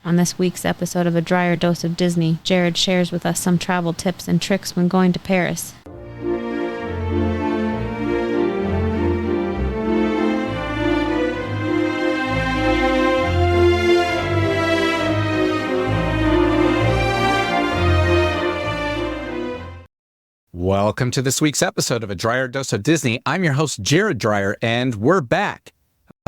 On this week's episode of A Drier Dose of Disney, Jared shares with us some travel tips and tricks when going to Paris. Welcome to this week's episode of A Drier Dose of Disney. I'm your host, Jared Dreyer, and we're back.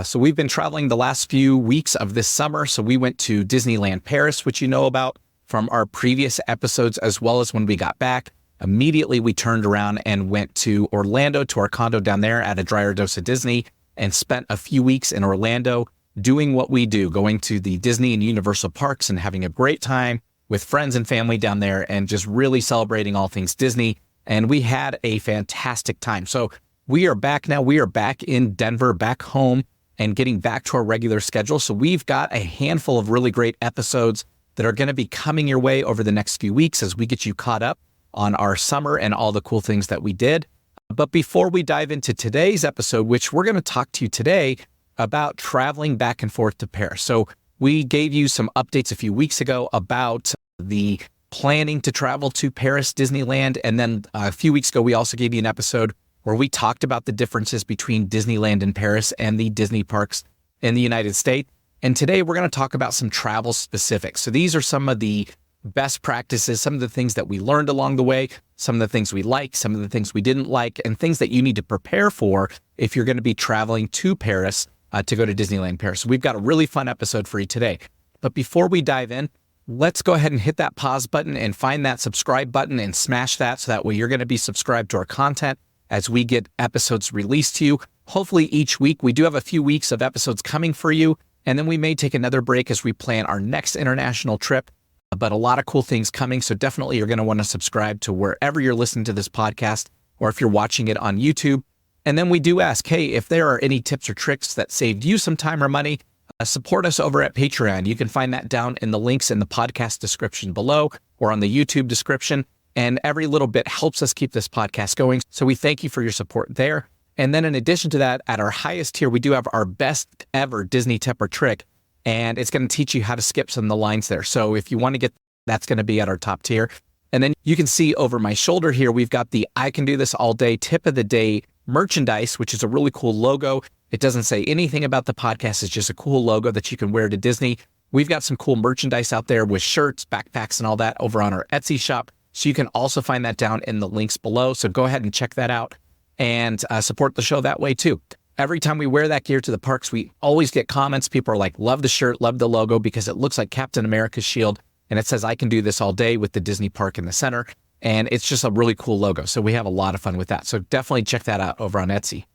So we've been traveling the last few weeks of this summer. So we went to Disneyland Paris, which you know about from our previous episodes, as well as when we got back. Immediately, we turned around and went to Orlando, to our condo down there at A Drier Dose of Disney, and spent a few weeks in Orlando doing what we do, going to the Disney and Universal parks and having a great time with friends and family down there and just really celebrating all things Disney. And we had a fantastic time. So we are back now. We are back in Denver, back home, and getting back to our regular schedule. So we've got a handful of really great episodes that are going to be coming your way over the next few weeks as we get you caught up on our summer and all the cool things that we did. But before we dive into today's episode, which we're going to talk to you today about traveling back and forth to Paris. So we gave you some updates a few weeks ago about the planning to travel to Paris, Disneyland. And then a few weeks ago, we also gave you an episode where we talked about the differences between Disneyland in Paris and the Disney parks in the United States. And today we're going to talk about some travel specifics. So these are some of the best practices, some of the things that we learned along the way, some of the things we like, some of the things we didn't like, and things that you need to prepare for if you're going to be traveling to Paris to go to Disneyland Paris. So we've got a really fun episode for you today. But before we dive in, let's go ahead and hit that pause button and find that subscribe button and smash that so that way you're going to be subscribed to our content as we get episodes released to you. Hopefully each week. We do have a few weeks of episodes coming for you, and then we may take another break as we plan our next international trip, but a lot of cool things coming. So definitely you're going to want to subscribe to wherever you're listening to this podcast, or if you're watching it on YouTube. And then we do ask, hey, if there are any tips or tricks that saved you some time or money, support us over at Patreon. You can find that down in the links in the podcast description below or on the YouTube description. And every little bit helps us keep this podcast going. So we thank you for your support there. And then in addition to that, at our highest tier, we do have our best ever Disney tip or trick. And it's going to teach you how to skip some of the lines there. So if you want to get, that's going to be at our top tier. And then you can see over my shoulder here, we've got the I Can Do This All Day Tip of the Day merchandise, which is a really cool logo. It doesn't say anything about the podcast. It's just a cool logo that you can wear to Disney. We've got some cool merchandise out there with shirts, backpacks, and all that over on our Etsy shop. So you can also find that down in the links below. So go ahead and check that out and support the show that way too. Every time we wear that gear to the parks, we always get comments. People are like, love the shirt, love the logo, because it looks like Captain America's shield. And it says, I can do this all day with the Disney park in the center. And it's just a really cool logo. So we have a lot of fun with that. So definitely check that out over on Etsy.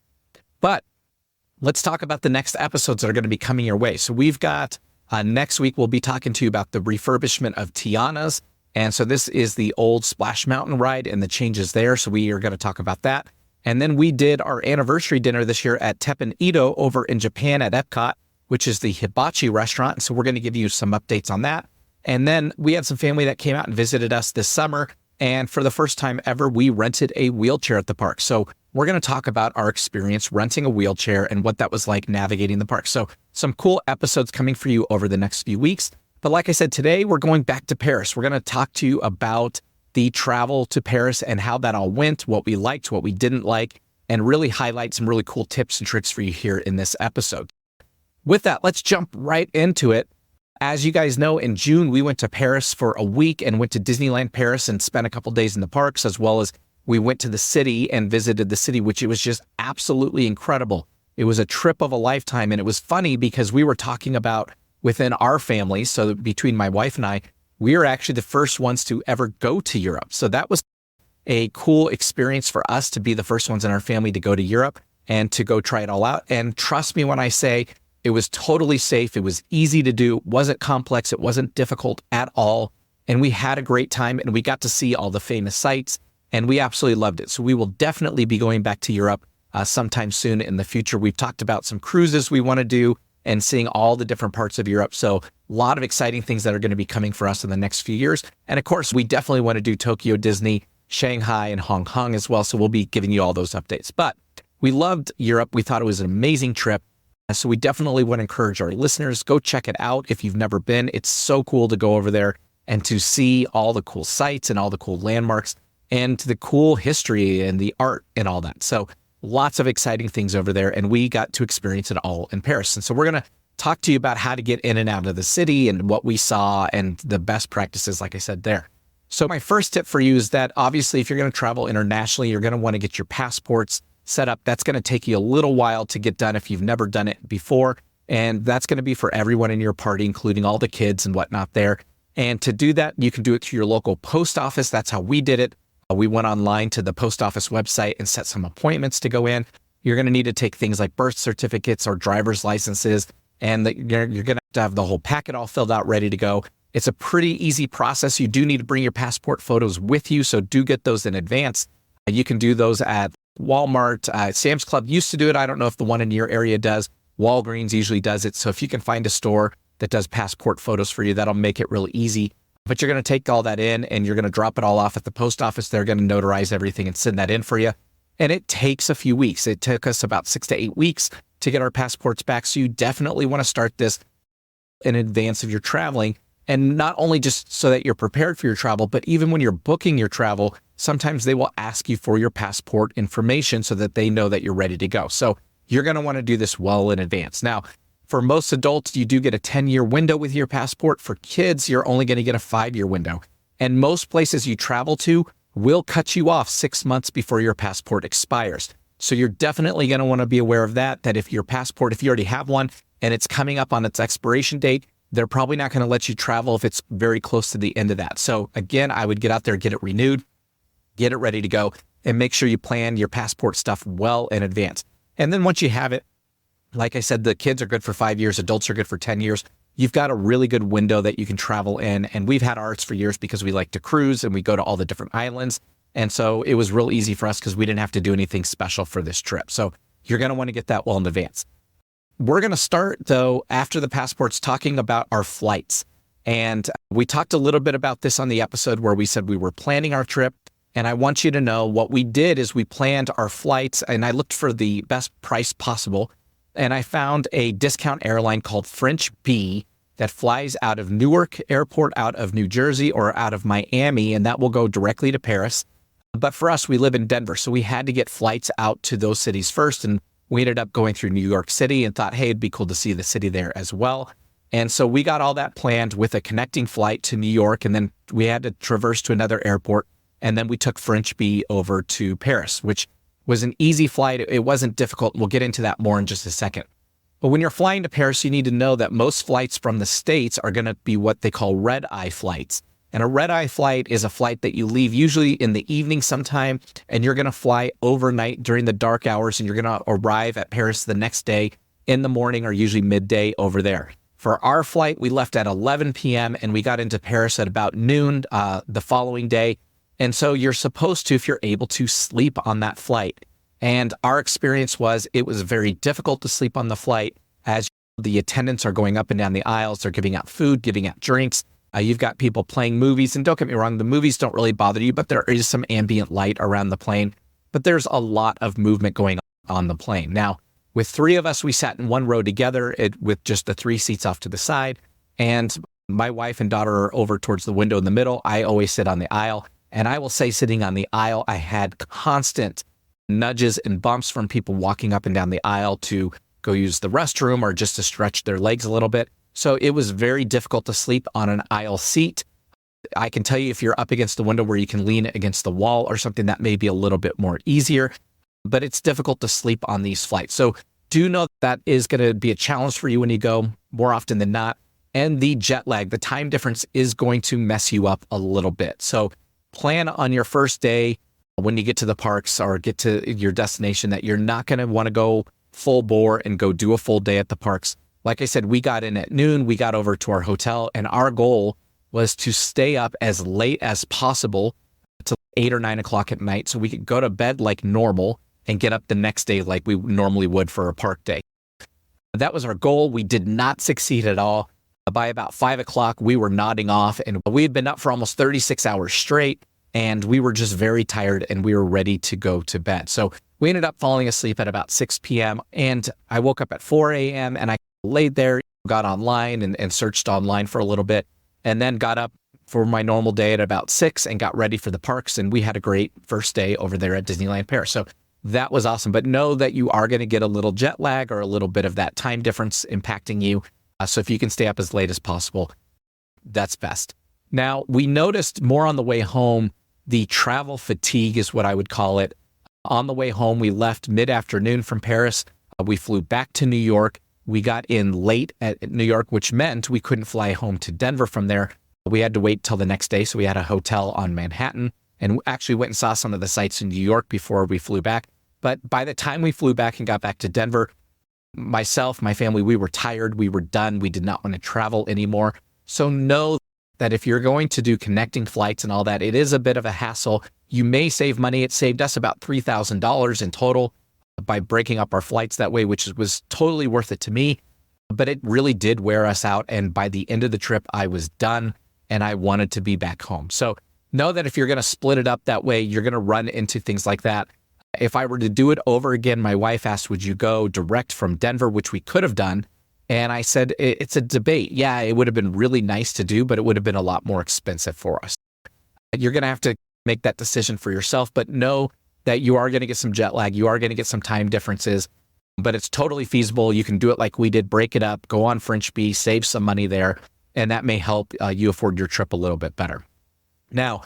But let's talk about the next episodes that are going to be coming your way. So we've got next week, we'll be talking to you about the refurbishment of Tiana's. And so this is the old Splash Mountain ride and the changes there. So we are going to talk about that. And then we did our anniversary dinner this year at Teppan Edo over in Japan at Epcot, which is the hibachi restaurant. So we're going to give you some updates on that. And then we had some family that came out and visited us this summer. And for the first time ever, we rented a wheelchair at the park. So we're going to talk about our experience renting a wheelchair and what that was like navigating the park. So some cool episodes coming for you over the next few weeks. But like I said, today we're going back to Paris. We're going to talk to you about the travel to Paris and how that all went, what we liked, what we didn't like, and really highlight some really cool tips and tricks for you here in this episode. With that, let's jump right into it. As you guys know, in June, we went to Paris for a week and went to Disneyland Paris and spent a couple days in the parks, as well as we went to the city and visited the city, which it was just absolutely incredible. It was a trip of a lifetime. And it was funny because we were talking about within our family. So between my wife and I, we are actually the first ones to ever go to Europe. So that was a cool experience for us to be the first ones in our family to go to Europe and to go try it all out. And trust me when I say it was totally safe. It was easy to do. It wasn't complex. It wasn't difficult at all. And we had a great time and we got to see all the famous sites and we absolutely loved it. So we will definitely be going back to Europe sometime soon in the future. We've talked about some cruises we want to do and seeing all the different parts of Europe. So a lot of exciting things that are going to be coming for us in the next few years. And of course, we definitely want to do Tokyo, Disney, Shanghai, and Hong Kong as well. So we'll be giving you all those updates. But we loved Europe. We thought it was an amazing trip. So we definitely want to encourage our listeners, go check it out if you've never been. It's so cool to go over there and to see all the cool sites and all the cool landmarks and the cool history and the art and all that. So lots of exciting things over there, and we got to experience it all in Paris. And so we're going to talk to you about how to get in and out of the city and what we saw and the best practices, like I said there. So my first tip for you is that obviously if you're going to travel internationally, you're going to want to get your passports set up. That's going to take you a little while to get done if you've never done it before. And that's going to be for everyone in your party, including all the kids and whatnot there. And to do that, you can do it through your local post office. That's how we did it. We went online to the post office website and set some appointments to go in. You're going to need to take things like birth certificates or driver's licenses, and you're going to have the whole packet all filled out, ready to go. It's a pretty easy process. You do need to bring your passport photos with you, so do get those in advance. You can do those at Walmart. Sam's Club used to do it. I don't know if the one in your area does. Walgreens usually does it. So if you can find a store that does passport photos for you, that'll make it really easy. But you're going to take all that in and you're going to drop it all off at the post office. They're going to notarize everything and send that in for you. And it takes a few weeks. It took us about 6 to 8 weeks to get our passports back. So you definitely want to start this in advance of your traveling. And not only just so that you're prepared for your travel, but even when you're booking your travel, sometimes they will ask you for your passport information so that they know that you're ready to go. So you're going to want to do this well in advance. Now, for most adults, you do get a 10-year window with your passport. For kids, you're only going to get a 5-year window. And most places you travel to will cut you off 6 months before your passport expires. So you're definitely going to want to be aware of that if your passport, if you already have one and it's coming up on its expiration date, they're probably not going to let you travel if it's very close to the end of that. So again, I would get out there, get it renewed, get it ready to go, and make sure you plan your passport stuff well in advance. And then once you have it, like I said, the kids are good for 5 years, adults are good for 10 years. You've got a really good window that you can travel in. And we've had ours for years because we like to cruise and we go to all the different islands. And so it was real easy for us because we didn't have to do anything special for this trip. So you're going to want to get that well in advance. We're going to start, though, after the passports, talking about our flights. And we talked a little bit about this on the episode where we said we were planning our trip. And I want you to know what we did is we planned our flights and I looked for the best price possible. And I found a discount airline called French Bee that flies out of Newark Airport, out of New Jersey, or out of Miami, and that will go directly to Paris. But for us, we live in Denver, so we had to get flights out to those cities first. And we ended up going through New York City and thought, hey, it'd be cool to see the city there as well. And so we got all that planned with a connecting flight to New York, and then we had to traverse to another airport. And then we took French Bee over to Paris, which was an easy flight. It wasn't difficult. We'll get into that more in just a second. But when you're flying to Paris, you need to know that most flights from the States are going to be what they call red-eye flights. And a red-eye flight is a flight that you leave usually in the evening sometime, and you're going to fly overnight during the dark hours, and you're going to arrive at Paris the next day in the morning or usually midday over there. For our flight, we left at 11 p.m. and we got into Paris at about noon the following day. And so you're supposed to, if you're able to, sleep on that flight. And our experience was it was very difficult to sleep on the flight as the attendants are going up and down the aisles. They're giving out food, giving out drinks. You've got people playing movies. And don't get me wrong, the movies don't really bother you, but there is some ambient light around the plane. But there's a lot of movement going on the plane. Now, with 3 of us, we sat in one row together with just the 3 seats off to the side. And my wife and daughter are over towards the window in the middle. I always sit on the aisle. And I will say, sitting on the aisle, I had constant nudges and bumps from people walking up and down the aisle to go use the restroom or just to stretch their legs a little bit. So it was very difficult to sleep on an aisle seat. I can tell you if you're up against the window where you can lean against the wall or something, that may be a little bit more easier, but it's difficult to sleep on these flights. So do know that is going to be a challenge for you when you go more often than not. And the jet lag, the time difference is going to mess you up a little bit. So plan on your first day when you get to the parks or get to your destination that you're not going to want to go full bore and go do a full day at the parks. Like I said, we got in at noon, we got over to our hotel, and our goal was to stay up as late as possible till 8 or 9 o'clock at night so we could go to bed like normal and get up the next day like we normally would for a park day. That was our goal. We did not succeed at all. By about 5 o'clock, we were nodding off, and we had been up for almost 36 hours straight, and we were just very tired, and we were ready to go to bed. So we ended up falling asleep at about 6 p.m. And I woke up at 4 a.m. and I laid there, got online and searched online for a little bit, and then got up for my normal day at about 6 and got ready for the parks. And we had a great first day over there at Disneyland Paris. So that was awesome. But know that you are going to get a little jet lag or a little bit of that time difference impacting you. So if you can stay up as late as possible, that's best. Now, we noticed more on the way home, the travel fatigue is what I would call it. On the way home, we left mid-afternoon from Paris. We flew back to New York. We got in late at New York, which meant we couldn't fly home to Denver from there. We had to wait till the next day. So we had a hotel on Manhattan and actually went and saw some of the sites in New York before we flew back. But by the time we flew back and got back to Denver, myself, my family, we were tired. We were done. We did not want to travel anymore. So know that if you're going to do connecting flights and all that, it is a bit of a hassle. You may save money. It saved us about $3,000 in total by breaking up our flights that way, which was totally worth it to me. But it really did wear us out. And by the end of the trip, I was done and I wanted to be back home. So know that if you're going to split it up that way, you're going to run into things like that. If I were to do it over again, my wife asked, would you go direct from Denver, which we could have done? And I said, it's a debate. Yeah, it would have been really nice to do, but it would have been a lot more expensive for us. You're going to have to make that decision for yourself, but know that you are going to get some jet lag. You are going to get some time differences, but it's totally feasible. You can do it like we did, break it up, go on French Bee, save some money there, and that may help you afford your trip a little bit better. Now,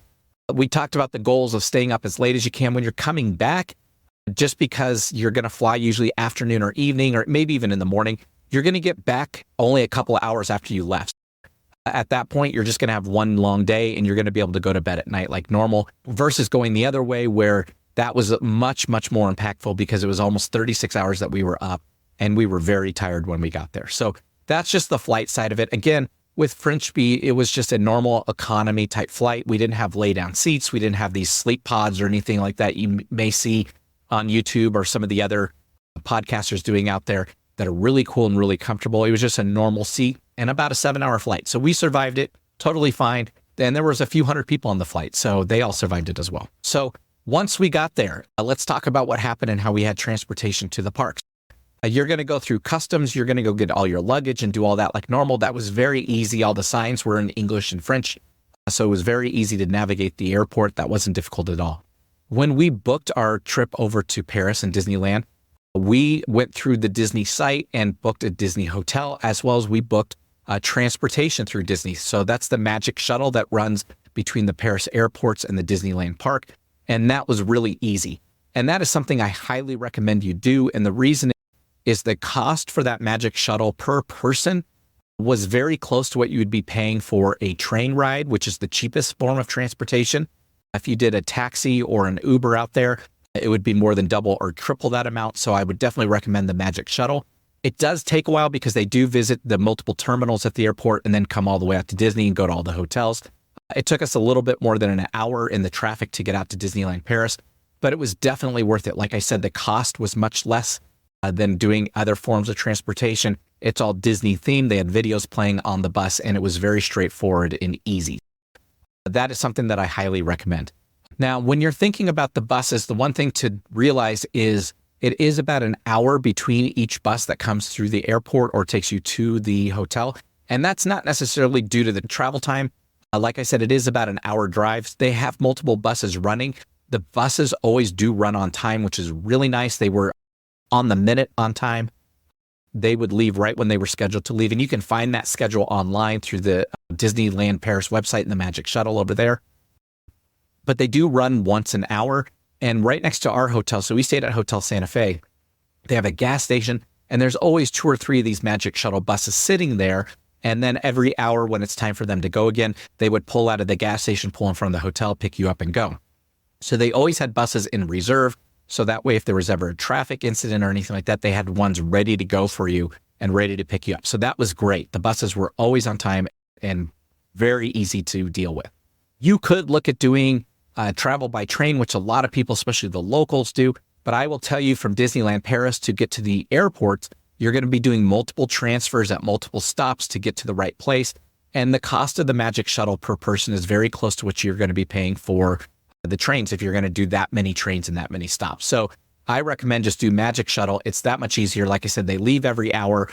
we talked about the goals of staying up as late as you can when you're coming back. Just because you're going to fly usually afternoon or evening, or maybe even in the morning, you're going to get back only a couple of hours after you left. At that point, you're just going to have one long day and you're going to be able to go to bed at night like normal, versus going the other way where that was much, much more impactful because it was almost 36 hours that we were up and we were very tired when we got there. So that's just the flight side of it. Again, with French Bee, it was just a normal economy type flight. We didn't have lay down seats. We didn't have these sleep pods or anything like that you may see on YouTube or some of the other podcasters doing out there that are really cool and really comfortable. It was just a normal seat and about a 7-hour flight. So we survived it totally fine. And there was a few hundred people on the flight, so they all survived it as well. So once we got there, let's talk about what happened and how we had transportation to the parks. You're going to go through customs. You're going to go get all your luggage and do all that like normal. That was very easy. All the signs were in English and French. So it was very easy to navigate the airport. That wasn't difficult at all. When we booked our trip over to Paris and Disneyland, we went through the Disney site and booked a Disney hotel, as well as we booked transportation through Disney. So that's the Magic Shuttle that runs between the Paris airports and the Disneyland park. And that was really easy. And that is something I highly recommend you do. And the reason is the cost for that Magic Shuttle per person was very close to what you would be paying for a train ride, which is the cheapest form of transportation. If you did a taxi or an Uber out there, it would be more than double or triple that amount. So I would definitely recommend the Magic Shuttle. It does take a while because they do visit the multiple terminals at the airport and then come all the way out to Disney and go to all the hotels. It took us a little bit more than an hour in the traffic to get out to Disneyland Paris, but it was definitely worth it. Like I said, the cost was much less than doing other forms of transportation. It's all Disney themed. They had videos playing on the bus and it was very straightforward and easy. That is something that I highly recommend. Now, when you're thinking about the buses, the one thing to realize is it is about an hour between each bus that comes through the airport or takes you to the hotel. And that's not necessarily due to the travel time. Like I said, it is about an hour drive. They have multiple buses running. The buses always do run on time, which is really nice. They were on the minute on time. They would leave right when they were scheduled to leave. And you can find that schedule online through the Disneyland Paris website and the Magic Shuttle over there. But they do run once an hour. And right next to our hotel, so we stayed at Hotel Santa Fe, they have a gas station and there's always 2 or 3 of these Magic Shuttle buses sitting there. And then every hour when it's time for them to go again, they would pull out of the gas station, pull in front of the hotel, pick you up and go. So they always had buses in reserve. So that way, if there was ever a traffic incident or anything like that, they had ones ready to go for you and ready to pick you up. So that was great. The buses were always on time and very easy to deal with. You could look at doing travel by train, which a lot of people, especially the locals, do. But I will tell you, from Disneyland Paris to get to the airport, you're going to be doing multiple transfers at multiple stops to get to the right place. And the cost of the Magic Shuttle per person is very close to what you're going to be paying for the trains if you're going to do that many trains and that many stops. So I recommend just do Magic Shuttle. It's that much easier. Like I said, they leave every hour,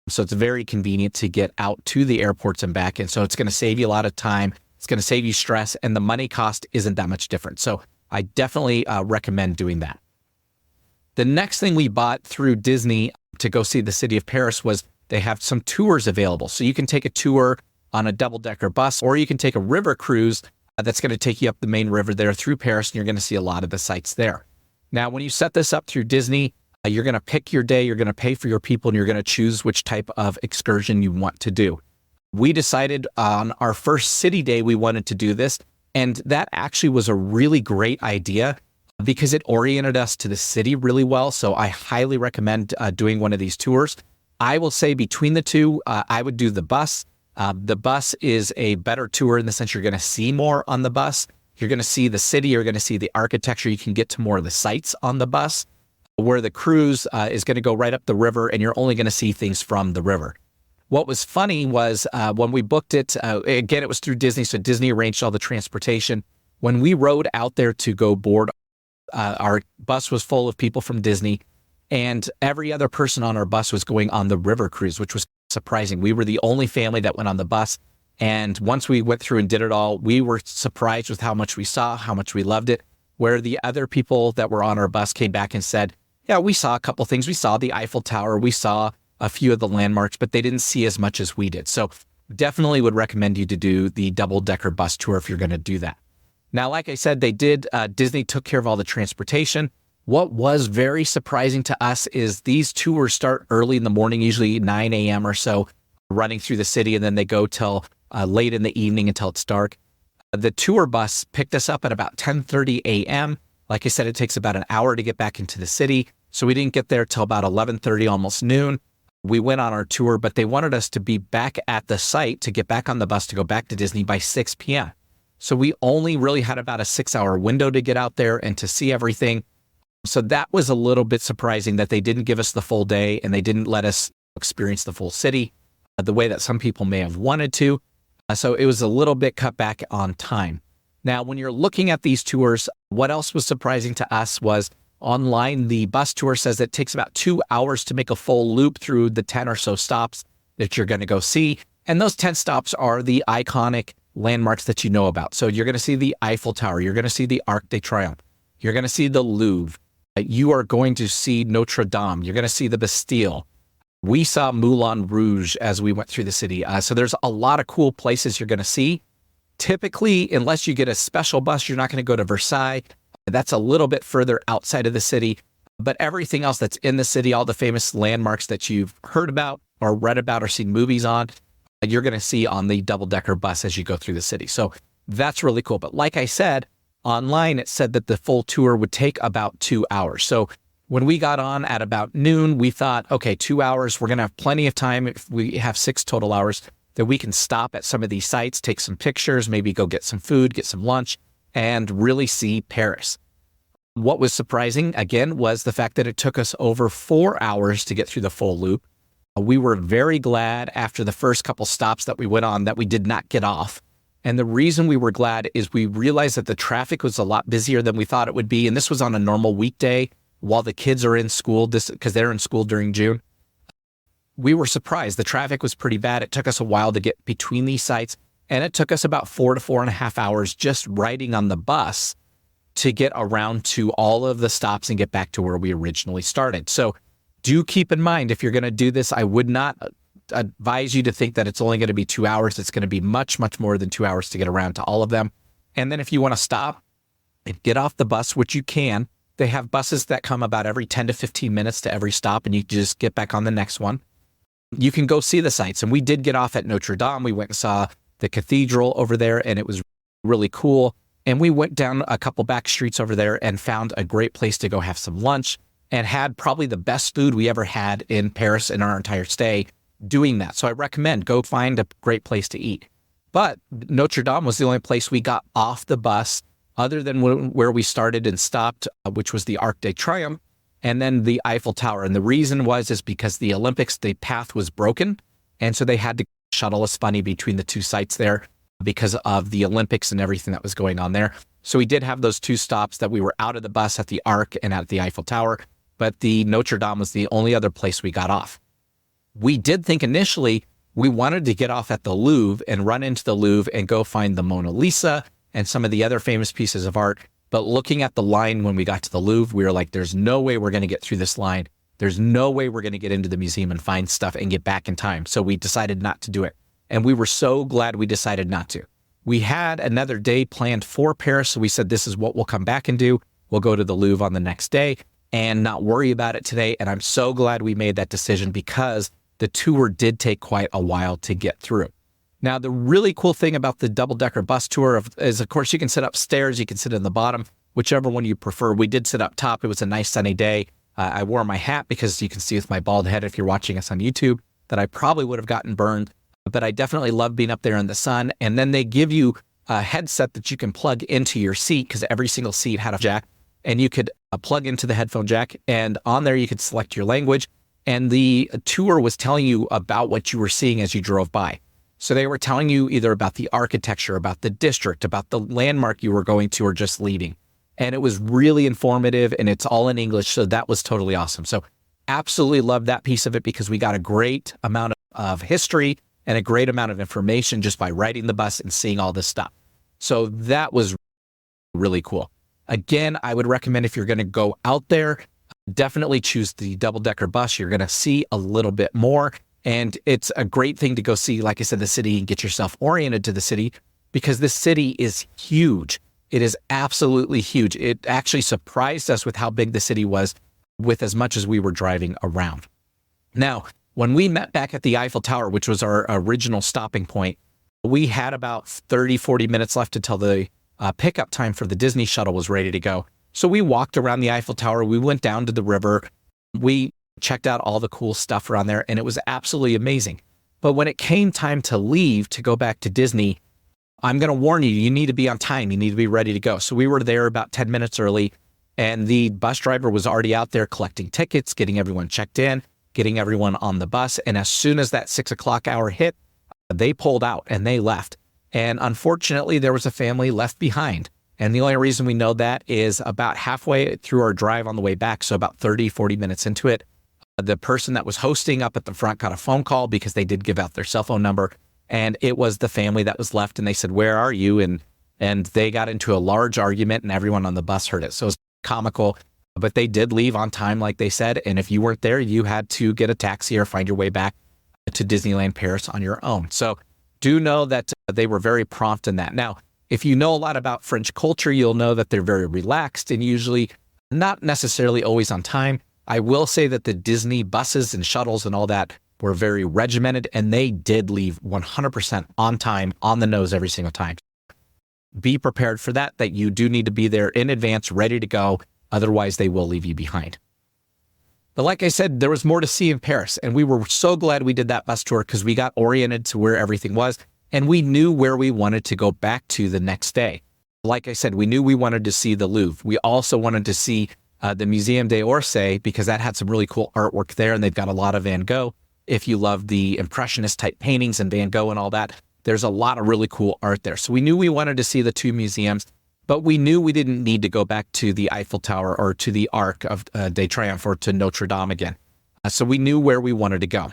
so it's very convenient to get out to the airports and back. And so it's going to save you a lot of time. It's going to save you stress, and the money cost isn't that much different. So I definitely recommend doing that. The next thing we bought through Disney to go see the city of Paris was they have some tours available. So you can take a tour on a double-decker bus, or you can take a river cruise that's going to take you up the main river there through Paris, and you're going to see a lot of the sights there. Now, when you set this up through Disney, you're going to pick your day, you're going to pay for your people, and you're going to choose which type of excursion you want to do. We decided on our first city day we wanted to do this, and that actually was a really great idea because it oriented us to the city really well. So I highly recommend doing one of these tours. I will say between the two, I would do the bus. The bus is a better tour in the sense you're going to see more on the bus. You're going to see the city. You're going to see the architecture. You can get to more of the sights on the bus, where the cruise is going to go right up the river, and you're only going to see things from the river. What was funny was when we booked it, again, it was through Disney, so Disney arranged all the transportation. When we rode out there to go board, our bus was full of people from Disney, and every other person on our bus was going on the river cruise, which was surprising. We were the only family that went on the bus, and once we went through and did it all, we were surprised with how much we saw, how much we loved it, where the other people that were on our bus came back and said, yeah, we saw a couple things. We saw the Eiffel Tower. We saw a few of the landmarks, but they didn't see as much as we did. So definitely would recommend you to do the double-decker bus tour if you're going to do that. Now, like I said, Disney took care of all the transportation. What was very surprising to us is these tours start early in the morning, usually 9 a.m. or so, running through the city, and then they go till late in the evening until it's dark. The tour bus picked us up at about 10:30 a.m. Like I said, it takes about an hour to get back into the city, so we didn't get there till about 11:30, almost noon. We went on our tour, but they wanted us to be back at the site to get back on the bus to go back to Disney by 6 p.m. So we only really had about a 6-hour window to get out there and to see everything. So that was a little bit surprising that they didn't give us the full day and they didn't let us experience the full city the way that some people may have wanted to. So it was a little bit cut back on time. Now, when you're looking at these tours, what else was surprising to us was online, the bus tour says it takes about 2 hours to make a full loop through the 10 or so stops that you're going to go see. And those 10 stops are the iconic landmarks that you know about. So you're going to see the Eiffel Tower. You're going to see the Arc de Triomphe. You're going to see the Louvre. You are going to see Notre Dame. You're going to see the Bastille. We saw Moulin Rouge as we went through the city. So there's a lot of cool places you're going to see. Typically, unless you get a special bus, you're not going to go to Versailles. That's a little bit further outside of the city, but everything else that's in the city, all the famous landmarks that you've heard about or read about or seen movies on, you're going to see on the double-decker bus as you go through the city. So that's really cool. But like I said, online, it said that the full tour would take about 2 hours. So when we got on at about noon, we thought, okay, 2 hours, we're going to have plenty of time. If we have 6 total hours, that we can stop at some of these sites, take some pictures, maybe go get some food, get some lunch, and really see Paris. What was surprising, again, was the fact that it took us over 4 hours to get through the full loop. We were very glad after the first couple stops that we went on that we did not get off. And the reason we were glad is we realized that the traffic was a lot busier than we thought it would be. And this was on a normal weekday while the kids are in school, because they're in school during June. We were surprised. The traffic was pretty bad. It took us a while to get between these sites. And it took us about 4 to 4.5 hours just riding on the bus to get around to all of the stops and get back to where we originally started. So do keep in mind, if you're going to do this, I would not advise you to think that it's only going to be 2 hours. It's going to be much, much more than 2 hours to get around to all of them. And then if you want to stop and get off the bus, which you can, they have buses that come about every 10 to 15 minutes to every stop, and you just get back on the next one. You can go see the sights. And we did get off at Notre Dame. We went and saw the cathedral over there, and it was really cool. And we went down a couple back streets over there and found a great place to go have some lunch and had probably the best food we ever had in Paris in our entire stay doing that. So I recommend go find a great place to eat. But Notre Dame was the only place we got off the bus other than where we started and stopped, which was the Arc de Triomphe and then the Eiffel Tower. And the reason is because the Olympics, the path was broken. And so they had to shuttle us funny between the two sites there because of the Olympics and everything that was going on there. So we did have those two stops that we were out of the bus at the Arc and at the Eiffel Tower, but the Notre Dame was the only other place we got off. We did think initially we wanted to get off at the Louvre and run into the Louvre and go find the Mona Lisa and some of the other famous pieces of art. But looking at the line when we got to the Louvre, we were like, there's no way we're going to get through this line. There's no way we're going to get into the museum and find stuff and get back in time. So we decided not to do it. And we were so glad we decided not to. We had another day planned for Paris. So we said, this is what we'll come back and do. We'll go to the Louvre on the next day and not worry about it today. And I'm so glad we made that decision because the tour did take quite a while to get through. Now, the really cool thing about the double-decker bus tour is, of course, you can sit upstairs, you can sit in the bottom, whichever one you prefer. We did sit up top. It was a nice sunny day. I wore my hat because you can see with my bald head, if you're watching us on YouTube, that I probably would have gotten burned. But I definitely love being up there in the sun. And then they give you a headset that you can plug into your seat because every single seat had a jack. And you could plug into the headphone jack. And on there, you could select your language. And the tour was telling you about what you were seeing as you drove by. So they were telling you either about the architecture, about the district, about the landmark you were going to or just leaving. And it was really informative and it's all in English. So that was totally awesome. So absolutely love that piece of it because we got a great amount of history and a great amount of information just by riding the bus and seeing all this stuff. So that was really cool. Again, I would recommend if you're going to go out there, definitely choose the double-decker bus. You're going to see a little bit more. And it's a great thing to go see, like I said, the city and get yourself oriented to the city because this city is huge. It is absolutely huge. It actually surprised us with how big the city was with as much as we were driving around. Now, when we met back at the Eiffel Tower, which was our original stopping point, we had about 30, 40 minutes left until the pickup time for the Disney shuttle was ready to go. So we walked around the Eiffel Tower. We went down to the river. We checked out all the cool stuff around there, and it was absolutely amazing. But when it came time to leave to go back to Disney, I'm going to warn you, you need to be on time. You need to be ready to go. So we were there about 10 minutes early, and the bus driver was already out there collecting tickets, getting everyone checked in, getting everyone on the bus. And as soon as that 6 o'clock hour hit, they pulled out and they left. And unfortunately, there was a family left behind. And the only reason we know that is about halfway through our drive on the way back, so about 30, 40 minutes into it, the person that was hosting up at the front got a phone call because they did give out their cell phone number. And it was the family that was left. And they said, where are you? And they got into a large argument and everyone on the bus heard it. So it was comical, but they did leave on time, like they said. And if you weren't there, you had to get a taxi or find your way back to Disneyland Paris on your own. So do know that they were very prompt in that. Now, if you know a lot about French culture, you'll know that they're very relaxed and usually not necessarily always on time. I will say that the Disney buses and shuttles and all that were very regimented, and they did leave 100% on time, on the nose every single time. Be prepared for that you do need to be there in advance, ready to go. Otherwise, they will leave you behind. But like I said, there was more to see in Paris, and we were so glad we did that bus tour because we got oriented to where everything was, and we knew where we wanted to go back to the next day. Like I said, we knew we wanted to see the Louvre. We also wanted to see the Muséum d'Orsay because that had some really cool artwork there, and they've got a lot of Van Gogh. If you love the Impressionist type paintings and Van Gogh and all that, there's a lot of really cool art there. So we knew we wanted to see the two museums, but we knew we didn't need to go back to the Eiffel Tower or to the Arc de Triomphe or to Notre Dame again. So we knew where we wanted to go.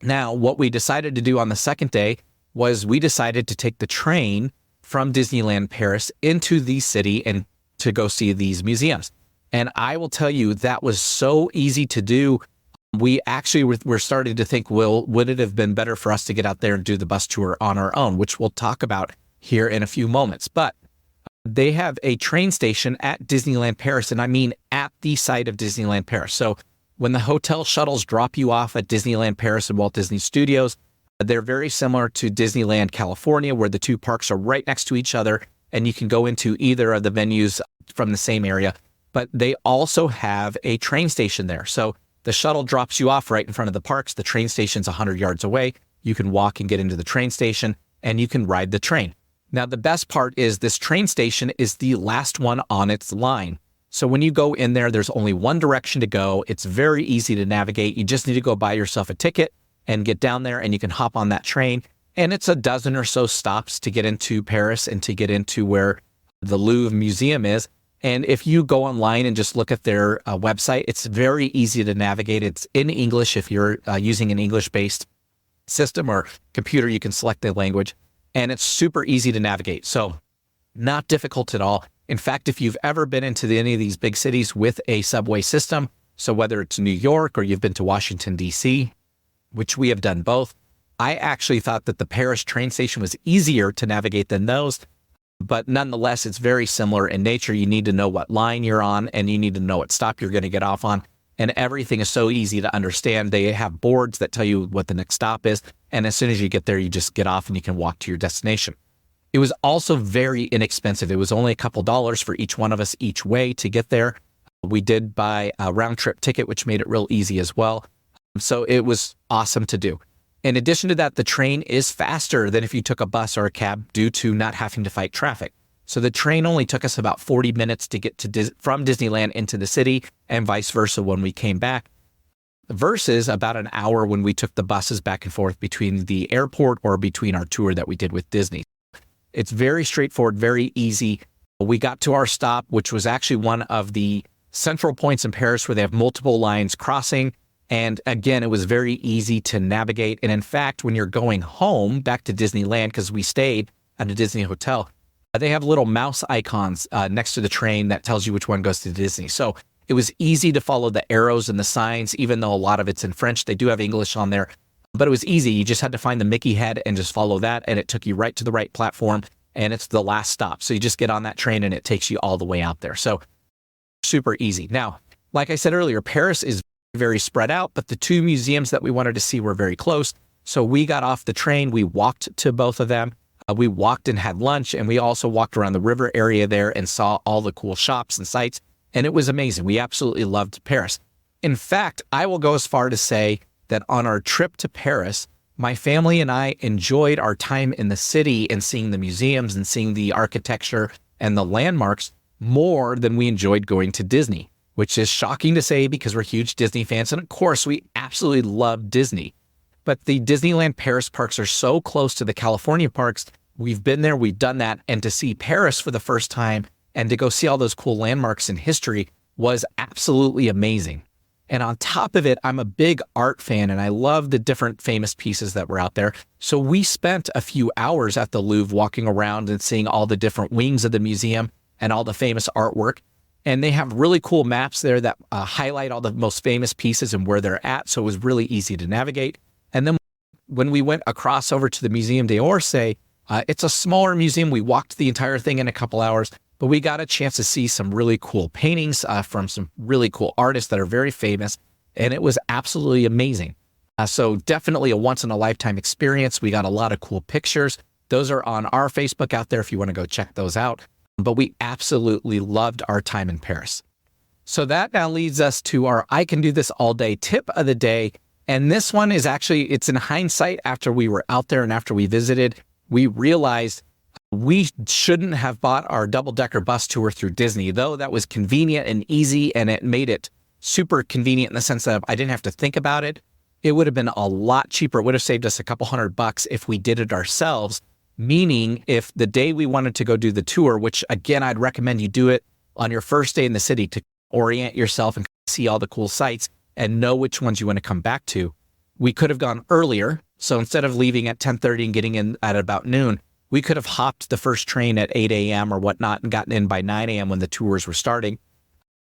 Now, what we decided to do on the second day was we decided to take the train from Disneyland Paris into the city and to go see these museums. And I will tell you, that was so easy to do. We actually were starting to think, well, would it have been better for us to get out there and do the bus tour on our own, which we'll talk about here in a few moments. But they have a train station at Disneyland Paris, and I mean at the site of Disneyland Paris. So when the hotel shuttles drop you off at Disneyland Paris and Walt Disney Studios, they're very similar to Disneyland California, where the two parks are right next to each other, and you can go into either of the venues from the same area. But they also have a train station there. So the shuttle drops you off right in front of the parks. The train station's 100 yards away. You can walk and get into the train station, and you can ride the train. Now, the best part is this train station is the last one on its line. So when you go in there, there's only one direction to go. It's very easy to navigate. You just need to go buy yourself a ticket and get down there, and you can hop on that train. And it's a dozen or so stops to get into Paris and to get into where the Louvre Museum is. And if you go online and just look at their website, it's very easy to navigate. It's in English. If you're using an English-based system or computer, you can select the language, and it's super easy to navigate. So not difficult at all. In fact, if you've ever been into any of these big cities with a subway system, so whether it's New York or you've been to Washington, D.C., which we have done both, I actually thought that the Paris train station was easier to navigate than those. But nonetheless, it's very similar in nature. You need to know what line you're on, and you need to know what stop you're going to get off on. And everything is so easy to understand. They have boards that tell you what the next stop is. And as soon as you get there, you just get off and you can walk to your destination. It was also very inexpensive. It was only a couple dollars for each one of us each way to get there. We did buy a round trip ticket, which made it real easy as well. So it was awesome to do. In addition to that, the train is faster than if you took a bus or a cab due to not having to fight traffic. So the train only took us about 40 minutes to get from Disneyland into the city and vice versa when we came back, versus about an hour when we took the buses back and forth between the airport or between our tour that we did with Disney. It's very straightforward, very easy. We got to our stop, which was actually one of the central points in Paris where they have multiple lines crossing. And again, it was very easy to navigate. And in fact, when you're going home back to Disneyland, because we stayed at a Disney hotel, they have little mouse icons next to the train that tells you which one goes to Disney. So it was easy to follow the arrows and the signs, even though a lot of it's in French. They do have English on there, but it was easy. You just had to find the Mickey head and just follow that. And it took you right to the right platform. And it's the last stop. So you just get on that train and it takes you all the way out there. So super easy. Now, like I said earlier, Paris is very spread out, but the two museums that we wanted to see were very close. So we got off the train, we walked to both of them. We walked and had lunch, and we also walked around the river area there and saw all the cool shops and sites. And it was amazing. We absolutely loved Paris. In fact, I will go as far to say that on our trip to Paris, my family and I enjoyed our time in the city and seeing the museums and seeing the architecture and the landmarks more than we enjoyed going to Disney, which is shocking to say because we're huge Disney fans. And of course, we absolutely love Disney. But the Disneyland Paris parks are so close to the California parks. We've been there, we've done that. And to see Paris for the first time and to go see all those cool landmarks in history was absolutely amazing. And on top of it, I'm a big art fan and I love the different famous pieces that were out there. So we spent a few hours at the Louvre walking around and seeing all the different wings of the museum and all the famous artwork. And they have really cool maps there that highlight all the most famous pieces and where they're at. So it was really easy to navigate. And then when we went across over to the Museum d'Orsay, it's a smaller museum. We walked the entire thing in a couple hours, but we got a chance to see some really cool paintings from some really cool artists that are very famous. And it was absolutely amazing. So definitely a once-in-a-lifetime experience. We got a lot of cool pictures. Those are on our Facebook out there if you want to go check those out. But we absolutely loved our time in Paris. So that now leads us to our I Can Do This All Day tip of the day. And this one is actually, it's in hindsight after we were out there and after we visited, we realized we shouldn't have bought our double-decker bus tour through Disney, though that was convenient and easy and it made it super convenient in the sense that I didn't have to think about it. It would have been a lot cheaper. It would have saved us a couple $100 if we did it ourselves. Meaning if the day we wanted to go do the tour, which again, I'd recommend you do it on your first day in the city to orient yourself and see all the cool sites and know which ones you want to come back to. We could have gone earlier. So instead of leaving at 10:30 and getting in at about noon, we could have hopped the first train at 8 a.m. or whatnot and gotten in by 9 a.m. when the tours were starting.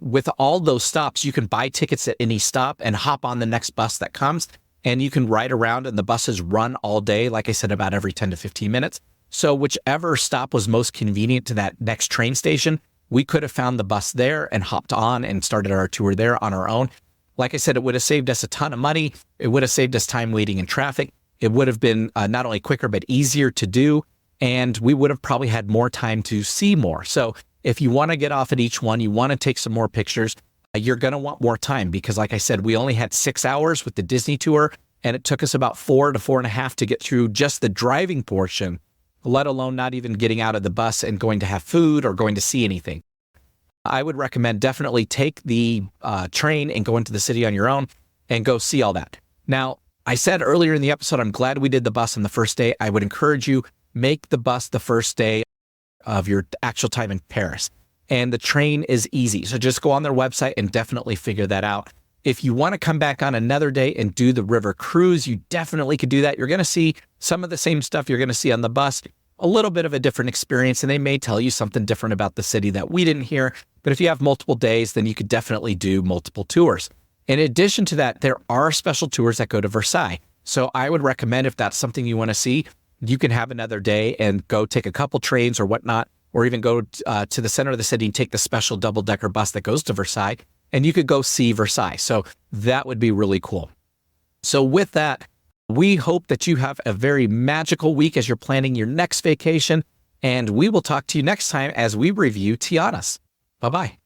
With all those stops, you can buy tickets at any stop and hop on the next bus that comes. And you can ride around and the buses run all day, like I said, about every 10 to 15 minutes. So whichever stop was most convenient to that next train station, we could have found the bus there and hopped on and started our tour there on our own. Like I said, it would have saved us a ton of money. It would have saved us time waiting in traffic. It would have been not only quicker, but easier to do. And we would have probably had more time to see more. So if you want to get off at each one, you want to take some more pictures, you're going to want more time because like I said, we only had 6 hours with the Disney tour and it took us about 4 to 4.5 to get through just the driving portion, let alone not even getting out of the bus and going to have food or going to see anything. I would recommend definitely take the train and go into the city on your own and go see all that. Now, I said earlier in the episode, I'm glad we did the bus on the first day. I would encourage you, make the bus the first day of your actual time in Paris. And the train is easy. So just go on their website and definitely figure that out. If you want to come back on another day and do the river cruise, you definitely could do that. You're going to see some of the same stuff you're going to see on the bus, a little bit of a different experience, and they may tell you something different about the city that we didn't hear. But if you have multiple days, then you could definitely do multiple tours. In addition to that, there are special tours that go to Versailles. So I would recommend, if that's something you want to see, you can have another day and go take a couple trains or whatnot, or even go to the center of the city and take the special double-decker bus that goes to Versailles, and you could go see Versailles. So that would be really cool. So with that, we hope that you have a very magical week as you're planning your next vacation, and we will talk to you next time as we review Tiana's. Bye-bye.